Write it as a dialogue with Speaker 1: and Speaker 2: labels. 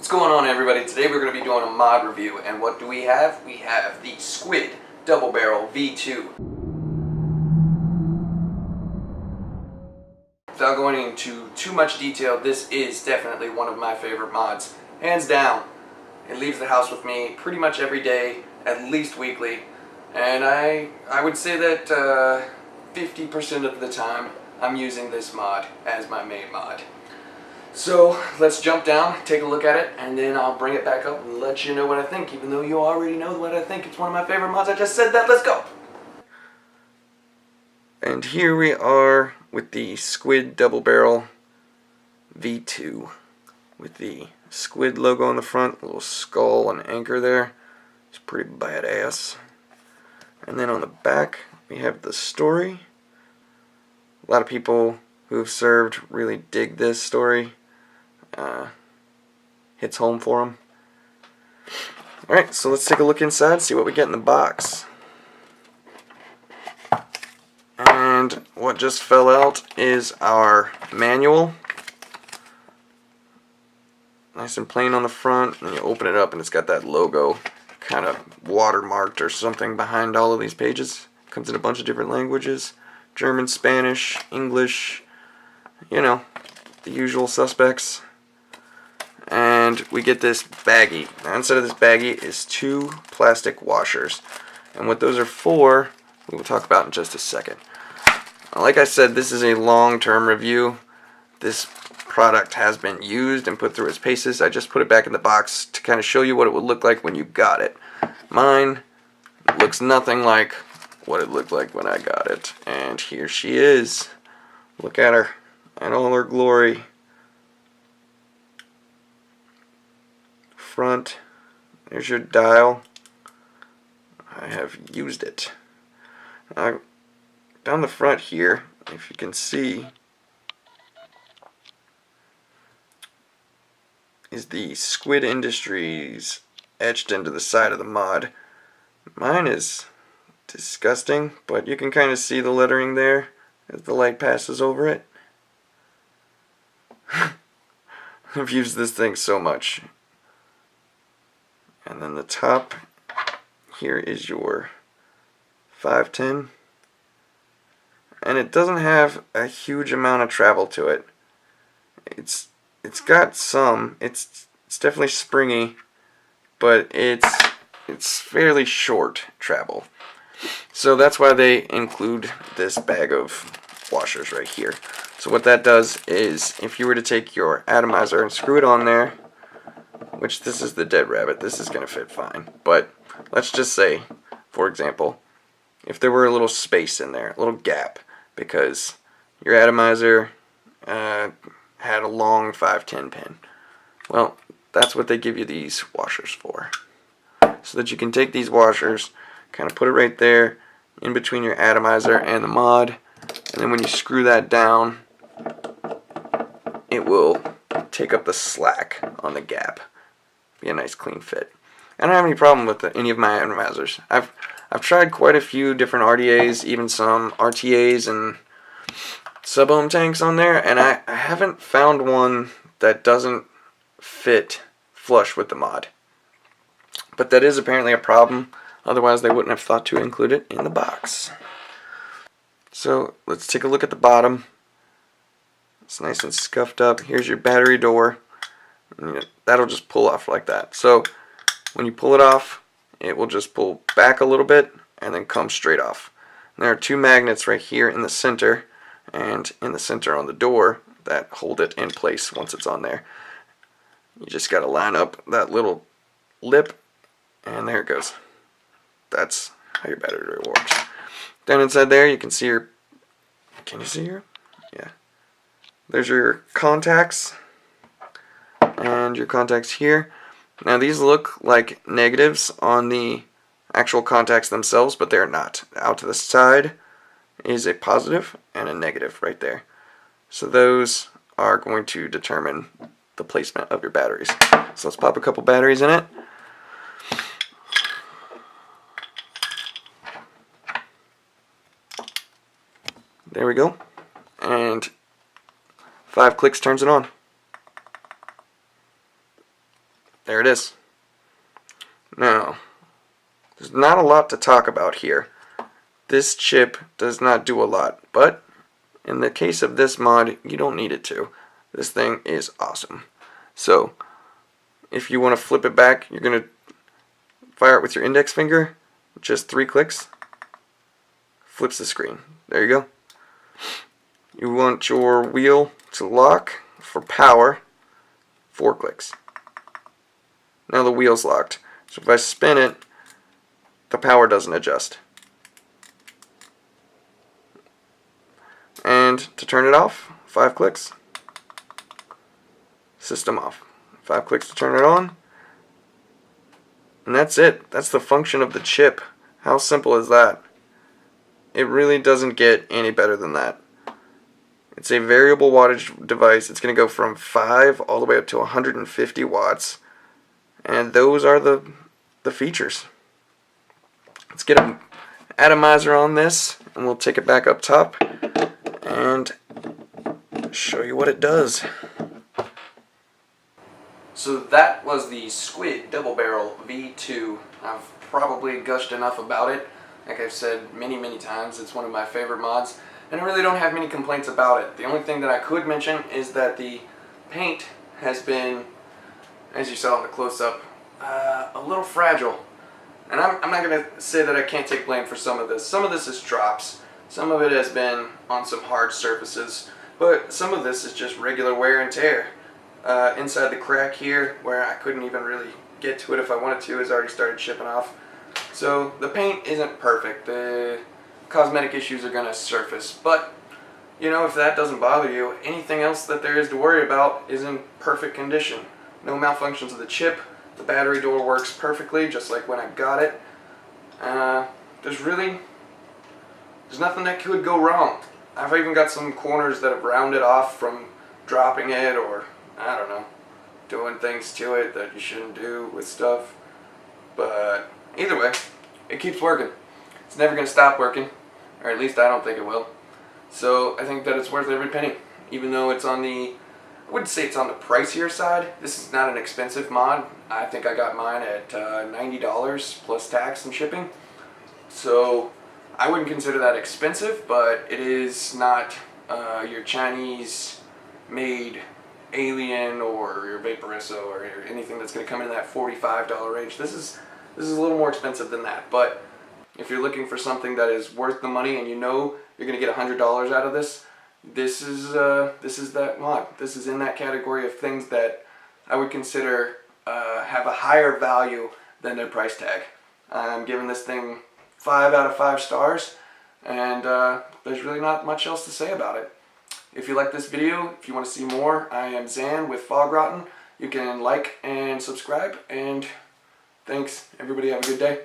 Speaker 1: What's going on, everybody? Today we're going to be doing a mod review, and what do we have? We have the Squid Double Barrel V2. Without going into too much detail, this is definitely one of my favorite mods. Hands down. It leaves the house with me pretty much every day, at least weekly, and I would say that 50% of the time I'm using this mod as my main mod. So let's jump down, take a look at it, and then I'll bring it back up and let you know what I think, even though you already know what I think. It's one of my favorite mods. I just said that. Let's go! And here we are with the Squid Double Barrel V2 with the Squid logo on the front, a little skull and anchor there. It's pretty badass. And then on the back we have the story. A lot of people who have served really dig this story. Hits home for them. Alright, so let's take a look inside, see what we get in the box. And what just fell out is our manual. Nice and plain on the front, and you open it up and it's got that logo kind of watermarked or something behind all of these pages. Comes in a bunch of different languages. German, Spanish, English, you know, the usual suspects. And we get this baggie. Now inside of this baggie is 2 plastic washers. And what those are for, we will talk about in just a second. Like I said, this is a long-term review. This product has been used and put through its paces. I just put it back in the box to kind of show you what it would look like when you got it. Mine looks nothing like what it looked like when I got it. And here she is. Look at her in all her glory. Front, there's your dial. I have used it. Now, down the front here, if you can see, is the Squid Industries etched into the side of the mod. Mine is disgusting, but you can kind of see the lettering there as the light passes over it. I've used this thing so much. And then the top here is your 510, and it doesn't have a huge amount of travel to it. It's got some. It's definitely springy, but it's fairly short travel. So that's why they include this bag of washers right here. So what that does is, if you were to take your atomizer and screw it on there, which this is the dead rabbit, this is going to fit fine. But let's just say, for example, if there were a little space in there, a little gap, because your atomizer had a long 510 pin. Well, that's what they give you these washers for. So that you can take these washers, kind of put it right there, in between your atomizer and the mod, and then when you screw that down, it will take up the slack on the gap. Be a nice clean fit. I don't have any problem with any of my atomizers. I've tried quite a few different RDAs, even some RTAs and sub-ohm tanks on there, and I haven't found one that doesn't fit flush with the mod. But that is apparently a problem, otherwise they wouldn't have thought to include it in the box. So let's take a look at the bottom. It's nice and scuffed up. Here's your battery door. That'll just pull off like that. So when you pull it off, it will just pull back a little bit and then come straight off. And there are 2 magnets right here in the center and in the center on the door that hold it in place once it's on there. You just got to line up that little lip, and there it goes. That's how your battery door works. Down inside there you can see your, can you see here? Yeah. There's your contacts. And your contacts here. Now these look like negatives on the actual contacts themselves, but they're not. Out to the side is a positive and a negative right there. So those are going to determine the placement of your batteries. So let's pop a couple batteries in it. There we go. And 5 clicks turns it on. there it is. Now, there's not a lot to talk about here. This chip does not do a lot, but in the case of this mod, you don't need it to. This thing is awesome. So, if you want to flip it back, you're going to fire it with your index finger. Just 3 clicks. Flips the screen. There you go. You want your wheel to lock for power. 4 clicks. Now the wheel's locked. So if I spin it, the power doesn't adjust. And to turn it off, 5 clicks. System off. 5 clicks to turn it on. And that's it. That's the function of the chip. How simple is that? It really doesn't get any better than that. It's a variable wattage device. It's going to go from 5 all the way up to 150 watts. And those are the features. Let's get an atomizer on this, and we'll take it back up top and show you what it does. So that was the Squid Double Barrel V2. I've probably gushed enough about it. Like I've said many times, it's one of my favorite mods, and I really don't have many complaints about it. The only thing that I could mention is that the paint has been, as you saw in the close-up, a little fragile. And I'm not going to say that I can't take blame for some of this. Some of this is drops. Some of it has been on some hard surfaces. But some of this is just regular wear and tear. Inside the crack here, where I couldn't even really get to it if I wanted to, has already started chipping off. So the paint isn't perfect. The cosmetic issues are going to surface. But, you know, if that doesn't bother you, anything else that there is to worry about is in perfect condition. No malfunctions of the chip. The battery door works perfectly, just like when I got it. There's nothing that could go wrong. I've even got some corners that have rounded off from dropping it, or, I don't know, doing things to it that you shouldn't do with stuff. But either way, it keeps working. It's never going to stop working, or at least I don't think it will. So I think that it's worth every penny, even though it's on the, I wouldn't say it's on the pricier side. This is not an expensive mod. I think I got mine at $90 plus tax and shipping. So I wouldn't consider that expensive, but it is not your Chinese made Alien or your Vaporesso or anything that's going to come in that $45 range. This is a little more expensive than that, but if you're looking for something that is worth the money and you know you're going to get $100 out of this, this is that mod. This is in that category of things that I would consider have a higher value than their price tag. I'm giving this thing 5 out of 5 stars, and there's really not much else to say about it. If you like this video, if you want to see more, I am Zan with Fog Rotten. You can like and subscribe, and thanks. Everybody have a good day.